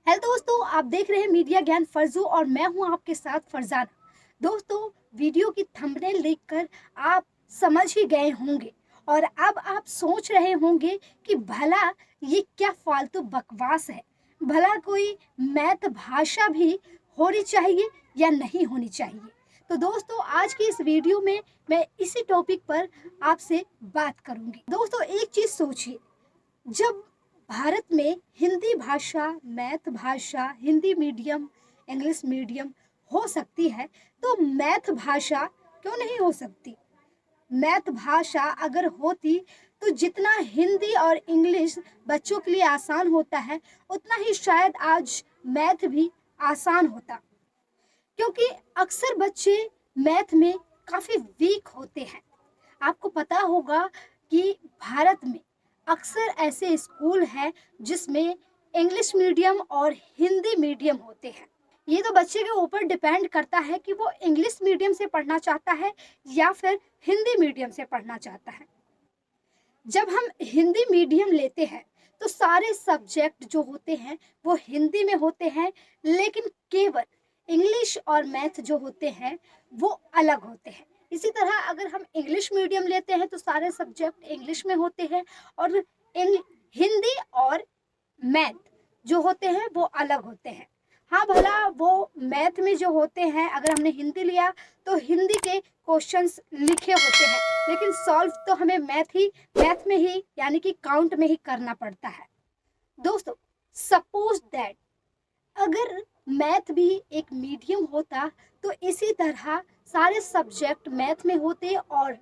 Hello दोस्तों, आप देख रहे हैं मीडिया ज्ञान फर्जू और मैं हूं आपके साथ फरजाना। दोस्तों, वीडियो की थंबनेल देखकर आप समझ ही गए होंगे और अब आप सोच रहे होंगे कि भला ये क्या फालतू बकवास है। भला कोई मैथ भाषा भी होनी चाहिए या नहीं होनी चाहिए। तो दोस्तों, आज की इस वीडियो में मैं इसी टॉपिक पर आपसे बात करूंगी। दोस्तों, एक चीज सोचिए, जब भारत में हिंदी भाषा, मैथ भाषा, हिंदी मीडियम, इंग्लिश मीडियम हो सकती है, तो मैथ भाषा क्यों नहीं हो सकती? मैथ भाषा अगर होती तो जितना हिंदी और इंग्लिश बच्चों के लिए आसान होता है, उतना ही शायद आज मैथ भी आसान होता। क्योंकि अक्सर बच्चे मैथ में काफ़ी वीक होते हैं। आपको पता होगा कि भारत में अक्सर ऐसे स्कूल हैं जिसमें इंग्लिश मीडियम और हिंदी मीडियम होते हैं। ये तो बच्चे के ऊपर डिपेंड करता है कि वो इंग्लिश मीडियम से पढ़ना चाहता है या फिर हिंदी मीडियम से पढ़ना चाहता है। जब हम हिंदी मीडियम लेते हैं तो सारे सब्जेक्ट जो होते हैं वो हिंदी में होते हैं, लेकिन केवल इंग्लिश और मैथ जो होते हैं वो अलग होते हैं। इसी तरह अगर हम इंग्लिश मीडियम लेते हैं तो सारे सब्जेक्ट इंग्लिश में होते हैं और हिंदी और मैथ जो होते हैं वो अलग होते हैं। हाँ, भला वो मैथ में जो होते हैं, अगर हमने हिंदी लिया तो हिंदी के क्वेश्चंस लिखे होते हैं, लेकिन सॉल्व तो हमें मैथ में ही यानी कि काउंट में ही करना पड़ता है। दोस्तों, सपोज दैट अगर मैथ भी एक मीडियम होता तो इसी तरह सारे सब्जेक्ट मैथ में होते और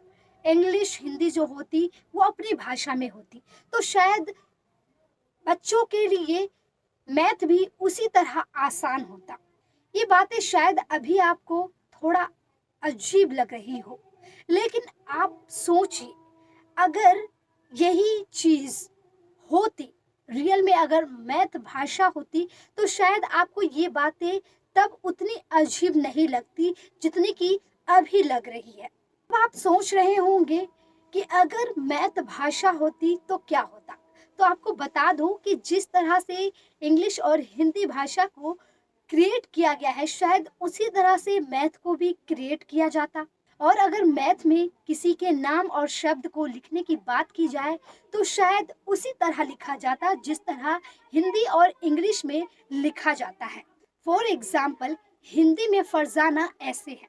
इंग्लिश हिंदी जो होती वो अपनी भाषा में होती, तो शायद बच्चों के लिए मैथ भी उसी तरह आसान होता। ये बातें शायद अभी आपको थोड़ा अजीब लग रही हो, लेकिन आप सोचिए, अगर यही चीज़ होती रियल में, अगर मैथ भाषा होती, तो शायद आपको ये बातें तब उतनी अजीब नहीं लगती जितनी कि अभी लग रही है। अब आप सोच रहे होंगे कि अगर मैथ भाषा होती तो क्या होता। तो आपको बता दूं कि जिस तरह से इंग्लिश और हिंदी भाषा को क्रिएट किया गया है, शायद उसी तरह से मैथ को भी क्रिएट किया जाता। और अगर मैथ में किसी के नाम और शब्द को लिखने की बात की जाए तो शायद उसी तरह लिखा जाता जिस तरह हिंदी और इंग्लिश में लिखा जाता है। फॉर एग्जाम्पल, हिंदी में फरजाना ऐसे है,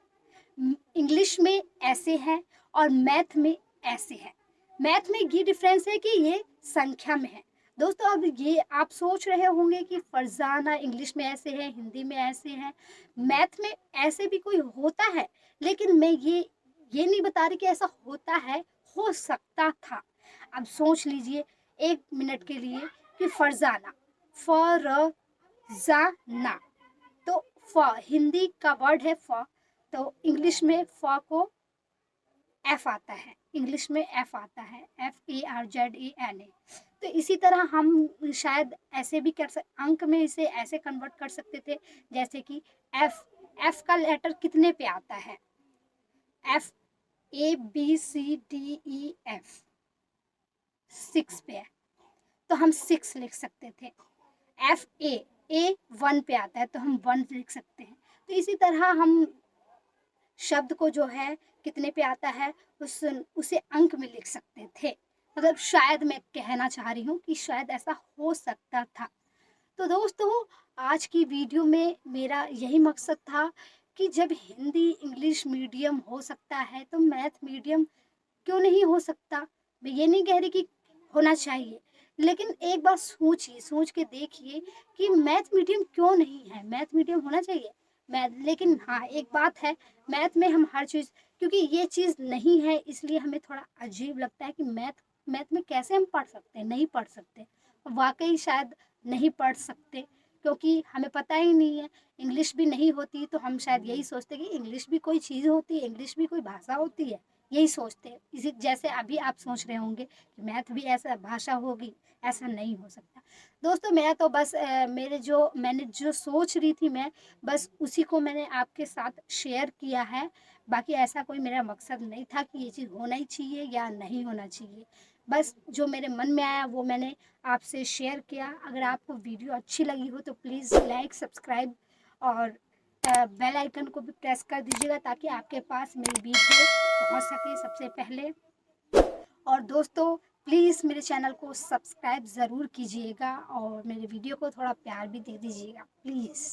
इंग्लिश में ऐसे है और मैथ में ऐसे है। मैथ में ये डिफरेंस है कि ये संख्या में है। दोस्तों, अब ये आप सोच रहे होंगे कि फरजाना इंग्लिश में ऐसे है, हिंदी में ऐसे है, मैथ में ऐसे भी कोई होता है, लेकिन मैं ये नहीं बता रही कि ऐसा होता है, हो सकता था। अब सोच लीजिए एक मिनट के लिए कि फरजाना, फरजाना, तो फ हिंदी का वर्ड है फ, तो इंग्लिश में फ को एफ आता है, इंग्लिश में एफ आता है, FERZENA। तो इसी तरह हम शायद ऐसे भी कर अंक में इसे ऐसे कन्वर्ट कर सकते थे, जैसे कि एफ, एफ का लेटर कितने पे आता है? एफ, ABCDEF 6 पे है, तो हम 6 लिख सकते थे। FA 1 पे आता है तो हम 1 लिख सकते हैं। तो इसी तरह हम शब्द को जो है कितने पे आता है उसे अंक में लिख सकते थे। मतलब शायद मैं कहना चाह रही हूँ कि शायद ऐसा हो सकता था। तो दोस्तों, आज की वीडियो में मेरा यही मकसद था कि जब हिंदी इंग्लिश मीडियम हो सकता है तो मैथ मीडियम क्यों नहीं हो सकता। मैं ये नहीं कह रही कि होना चाहिए, लेकिन एक बार सोचिए, सोच के देखिए कि मैथ मीडियम क्यों नहीं है, मैथ मीडियम होना चाहिए। मैथ, लेकिन हाँ एक बात है, मैथ में हम हर चीज़, क्योंकि ये चीज़ नहीं है इसलिए हमें थोड़ा अजीब लगता है कि मैथ में कैसे हम पढ़ सकते हैं, नहीं पढ़ सकते। वाकई शायद नहीं पढ़ सकते, क्योंकि हमें पता ही नहीं है। इंग्लिश भी नहीं होती तो हम शायद यही सोचते कि इंग्लिश भी कोई चीज़ होती है, इंग्लिश भी कोई भाषा होती है, यही सोचते हैं। इसी जैसे अभी आप सोच रहे होंगे कि मैथ भी ऐसा भाषा होगी, ऐसा नहीं हो सकता। दोस्तों, मैं तो बस मैंने जो सोच रही थी, मैं बस उसी को मैंने आपके साथ शेयर किया है। बाकी ऐसा कोई मेरा मकसद नहीं था कि ये चीज़ होना ही चाहिए या नहीं होना चाहिए। बस जो मेरे मन में आया वो मैंने आपसे शेयर किया। अगर आपको वीडियो अच्छी लगी हो तो प्लीज़ लाइक, सब्सक्राइब और बेल आइकन को भी प्रेस कर दीजिएगा ताकि आपके पास मेरी वीडियो पहुंच सके सबसे पहले। और दोस्तों प्लीज़ मेरे चैनल को सब्सक्राइब ज़रूर कीजिएगा और मेरे वीडियो को थोड़ा प्यार भी दे दीजिएगा प्लीज़।